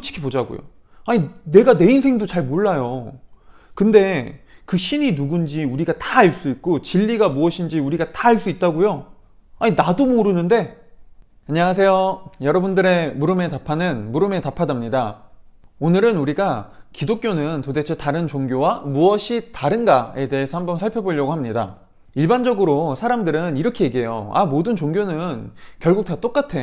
솔직히 보자고요. 아니, 내가 내 인생도 잘 몰라요. 근데 그 신이 누군지 우리가 다 알 수 있고 진리가 무엇인지 우리가 다 알 수 있다고요? 아니, 나도 모르는데. 안녕하세요. 여러분들의 물음에 답하는 물음에 답하답니다. 오늘은 우리가 기독교는 도대체 다른 종교와 무엇이 다른가에 대해서 한번 살펴보려고 합니다. 일반적으로 사람들은 이렇게 얘기해요. 모든 종교는 결국 다 똑같아.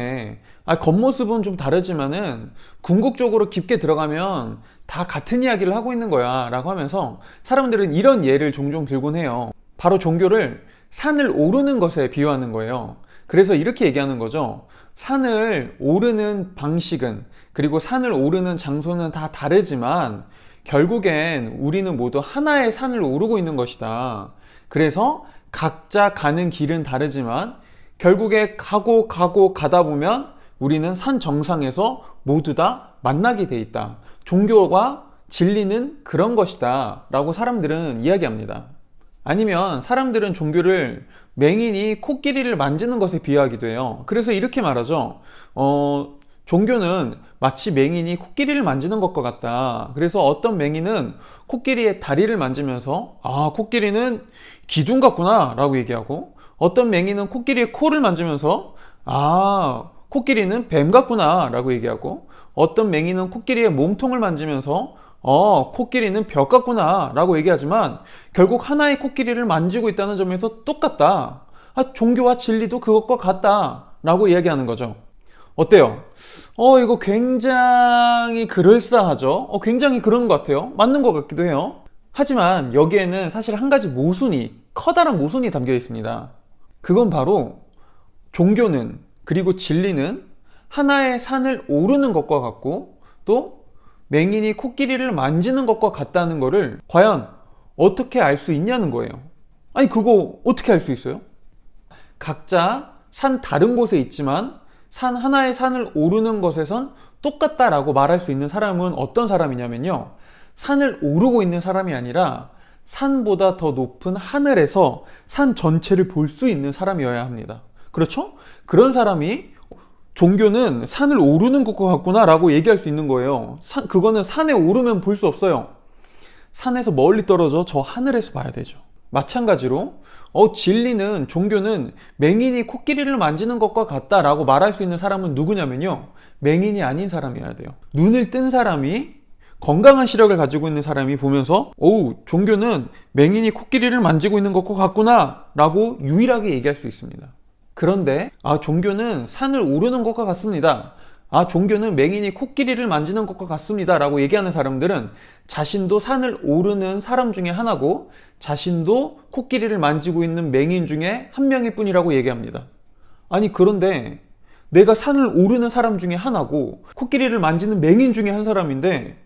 겉모습은 좀 다르지만은 궁극적으로 깊게 들어가면 다 같은 이야기를 하고 있는 거야 라고 하면서 사람들은 이런 예를 종종 들곤 해요. 바로 종교를 산을 오르는 것에 비유하는 거예요. 그래서 이렇게 얘기하는 거죠. 산을 오르는 방식은, 그리고 산을 오르는 장소는 다 다르지만 결국엔 우리는 모두 하나의 산을 오르고 있는 것이다. 그래서 각자 가는 길은 다르지만 결국에 가고 가다 보면 우리는 산 정상에서 모두 다 만나게 돼 있다. 종교와 진리는 그런 것이다 라고 사람들은 이야기합니다. 아니면 사람들은 종교를 맹인이 코끼리를 만지는 것에 비유하기도 해요. 그래서 이렇게 말하죠. 종교는 마치 맹인이 코끼리를 만지는 것과 같다. 그래서 어떤 맹인은 코끼리의 다리를 만지면서 코끼리는 기둥 같구나 라고 얘기하고, 어떤 맹인은 코끼리의 코를 만지면서 코끼리는 뱀 같구나 라고 얘기하고, 어떤 맹인은 코끼리의 몸통을 만지면서 코끼리는 벽 같구나 라고 얘기하지만 결국 하나의 코끼리를 만지고 있다는 점에서 똑같다. 종교와 진리도 그것과 같다 라고 이야기하는 거죠. 어때요? 이거 굉장히 그럴싸하죠? 굉장히 그런 것 같아요. 맞는 것 같기도 해요. 하지만 여기에는 사실 한 가지 커다란 모순이 담겨 있습니다. 그건 바로 종교는, 그리고 진리는 하나의 산을 오르는 것과 같고 또 맹인이 코끼리를 만지는 것과 같다는 것을 과연 어떻게 알 수 있냐는 거예요. 아니, 그거 어떻게 알 수 있어요? 각자 산 다른 곳에 있지만 하나의 산을 오르는 것에선 똑같다라고 말할 수 있는 사람은 어떤 사람이냐면요, 산을 오르고 있는 사람이 아니라 산보다 더 높은 하늘에서 산 전체를 볼 수 있는 사람이어야 합니다. 그렇죠? 그런 사람이 종교는 산을 오르는 것과 같구나 라고 얘기할 수 있는 거예요. 그거는 산에 오르면 볼 수 없어요. 산에서 멀리 떨어져 저 하늘에서 봐야 되죠. 마찬가지로 진리는, 종교는 맹인이 코끼리를 만지는 것과 같다 라고 말할 수 있는 사람은 누구냐면요, 맹인이 아닌 사람이어야 돼요. 눈을 뜬 사람이, 건강한 시력을 가지고 있는 사람이 보면서 종교는 맹인이 코끼리를 만지고 있는 것과 같구나 라고 유일하게 얘기할 수 있습니다. 그런데 종교는 산을 오르는 것과 같습니다, 종교는 맹인이 코끼리를 만지는 것과 같습니다 라고 얘기하는 사람들은 자신도 산을 오르는 사람 중에 하나고 자신도 코끼리를 만지고 있는 맹인 중에 한 명일 뿐이라고 얘기합니다. 그런데 내가 산을 오르는 사람 중에 하나고 코끼리를 만지는 맹인 중에 한 사람인데,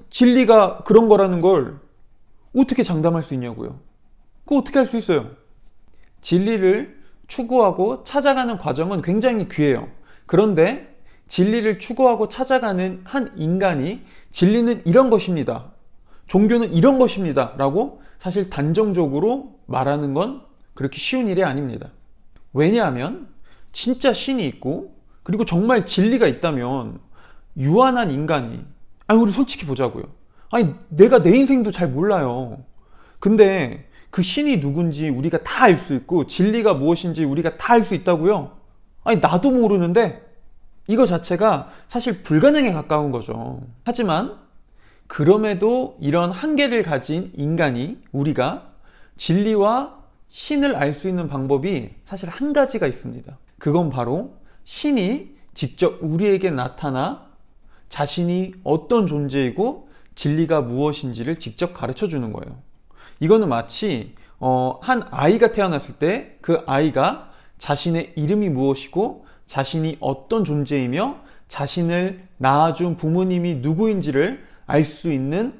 진리가 그런 거라는 걸 어떻게 장담할 수 있냐고요. 그거 어떻게 할 수 있어요? 진리를 추구하고 찾아가는 과정은 굉장히 귀해요. 그런데 진리를 추구하고 찾아가는 한 인간이 진리는 이런 것입니다, 종교는 이런 것입니다 라고 사실 단정적으로 말하는 건 그렇게 쉬운 일이 아닙니다. 왜냐하면 진짜 신이 있고 그리고 정말 진리가 있다면 유한한 인간이, 우리 솔직히 보자고요. 내가 내 인생도 잘 몰라요. 근데 그 신이 누군지 우리가 다 알 수 있고 진리가 무엇인지 우리가 다 알 수 있다고요? 나도 모르는데. 이거 자체가 사실 불가능에 가까운 거죠. 하지만 그럼에도 이런 한계를 가진 인간이, 우리가 진리와 신을 알 수 있는 방법이 사실 한 가지가 있습니다. 그건 바로 신이 직접 우리에게 나타나 자신이 어떤 존재이고 진리가 무엇인지를 직접 가르쳐 주는 거예요. 이거는 마치 한 아이가 태어났을 때 그 아이가 자신의 이름이 무엇이고 자신이 어떤 존재이며 자신을 낳아준 부모님이 누구인지를 알 수 있는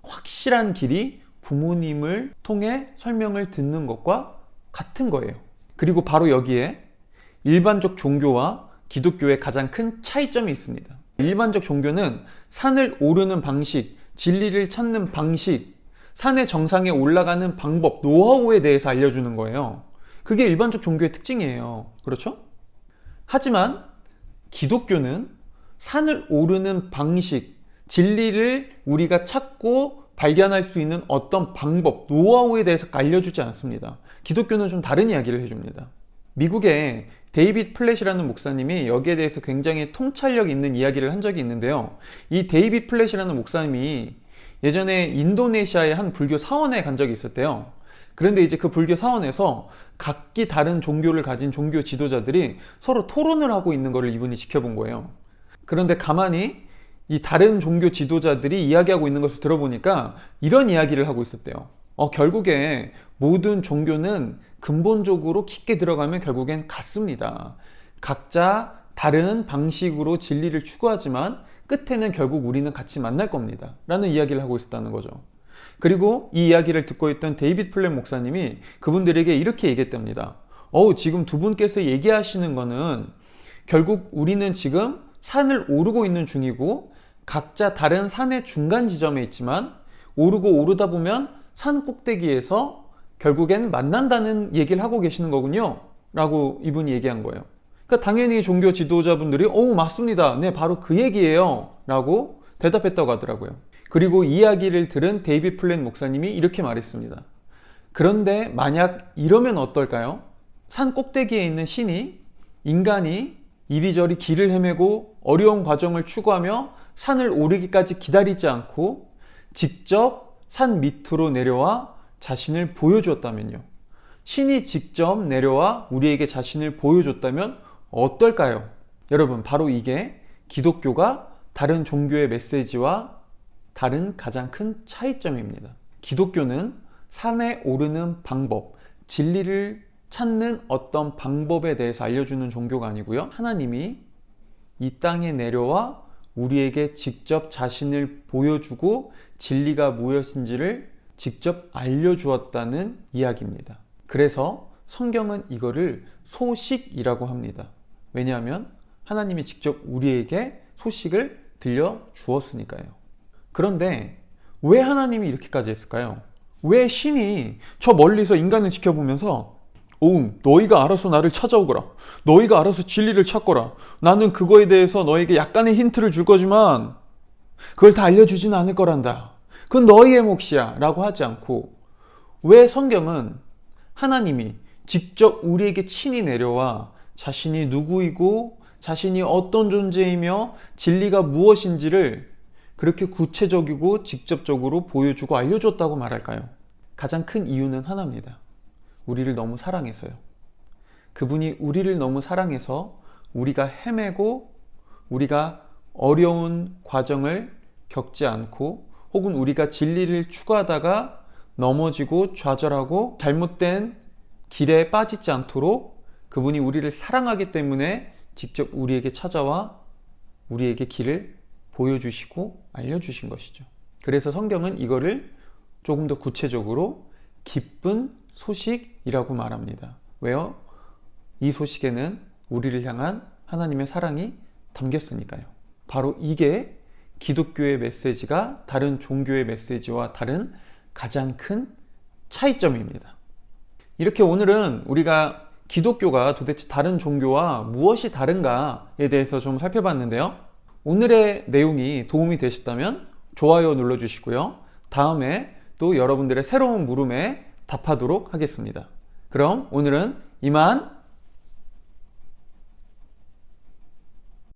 확실한 길이 부모님을 통해 설명을 듣는 것과 같은 거예요. 그리고 바로 여기에 일반적 종교와 기독교의 가장 큰 차이점이 있습니다. 일반적 종교는 산을 오르는 방식, 진리를 찾는 방식, 산의 정상에 올라가는 방법, 노하우에 대해서 알려주는 거예요. 그게 일반적 종교의 특징이에요. 그렇죠? 하지만 기독교는 산을 오르는 방식, 진리를 우리가 찾고 발견할 수 있는 어떤 방법, 노하우에 대해서 알려주지 않습니다. 기독교는 좀 다른 이야기를 해줍니다. 미국의 데이빗 플랫이라는 목사님이 여기에 대해서 굉장히 통찰력 있는 이야기를 한 적이 있는데요. 이 데이빗 플랫이라는 목사님이 예전에 인도네시아의 한 불교 사원에 간 적이 있었대요. 그런데 이제 그 불교 사원에서 각기 다른 종교를 가진 종교 지도자들이 서로 토론을 하고 있는 것을 이분이 지켜본 거예요. 그런데 가만히 이 다른 종교 지도자들이 이야기하고 있는 것을 들어보니까 이런 이야기를 하고 있었대요. 결국에 모든 종교는 근본적으로 깊게 들어가면 결국엔 같습니다. 각자 다른 방식으로 진리를 추구하지만 끝에는 결국 우리는 같이 만날 겁니다. 라는 이야기를 하고 있었다는 거죠. 그리고 이 이야기를 듣고 있던 데이빗 플랫 목사님이 그분들에게 이렇게 얘기했답니다. 지금 두 분께서 얘기하시는 거는 결국 우리는 지금 산을 오르고 있는 중이고 각자 다른 산의 중간 지점에 있지만 오르고 오르다 보면 산 꼭대기에서 결국엔 만난다는 얘기를 하고 계시는 거군요. 라고 이분이 얘기한 거예요. 그러니까 당연히 종교 지도자분들이 맞습니다. 네, 바로 그 얘기예요. 라고 대답했다고 하더라고요. 그리고 이 이야기를 들은 데이빗 플랫 목사님이 이렇게 말했습니다. 그런데 만약 이러면 어떨까요? 산 꼭대기에 있는 신이 인간이 이리저리 길을 헤매고 어려운 과정을 추구하며 산을 오르기까지 기다리지 않고 직접 산 밑으로 내려와 자신을 보여주었다면요. 신이 직접 내려와 우리에게 자신을 보여줬다면 어떨까요? 여러분, 바로 이게 기독교가 다른 종교의 메시지와 다른 가장 큰 차이점입니다. 기독교는 산에 오르는 방법, 진리를 찾는 어떤 방법에 대해서 알려주는 종교가 아니고요. 하나님이 이 땅에 내려와 우리에게 직접 자신을 보여주고 진리가 무엇인지를 직접 알려주었다는 이야기입니다. 그래서 성경은 이거를 소식이라고 합니다. 왜냐하면 하나님이 직접 우리에게 소식을 들려주었으니까요. 그런데 왜 하나님이 이렇게까지 했을까요? 왜 신이 저 멀리서 인간을 지켜보면서 너희가 알아서 나를 찾아오거라. 너희가 알아서 진리를 찾거라. 나는 그거에 대해서 너에게 약간의 힌트를 줄 거지만 그걸 다 알려주지는 않을 거란다. 그건 너희의 몫이야. 라고 하지 않고 왜 성경은 하나님이 직접 우리에게 친히 내려와 자신이 누구이고 자신이 어떤 존재이며 진리가 무엇인지를 그렇게 구체적이고 직접적으로 보여주고 알려줬다고 말할까요? 가장 큰 이유는 하나입니다. 우리를 너무 사랑해서요. 그분이 우리를 너무 사랑해서 우리가 헤매고 우리가 어려운 과정을 겪지 않고 혹은 우리가 진리를 추구하다가 넘어지고 좌절하고 잘못된 길에 빠지지 않도록 그분이 우리를 사랑하기 때문에 직접 우리에게 찾아와 우리에게 길을 보여주시고 알려주신 것이죠. 그래서 성경은 이거를 조금 더 구체적으로 기쁜 소식이라고 말합니다. 왜요? 이 소식에는 우리를 향한 하나님의 사랑이 담겼으니까요. 바로 이게 기독교의 메시지가 다른 종교의 메시지와 다른 가장 큰 차이점입니다. 이렇게 오늘은 우리가 기독교가 도대체 다른 종교와 무엇이 다른가에 대해서 좀 살펴봤는데요. 오늘의 내용이 도움이 되셨다면 좋아요 눌러주시고요. 다음에 또 여러분들의 새로운 물음에 답하도록 하겠습니다. 그럼 오늘은 이만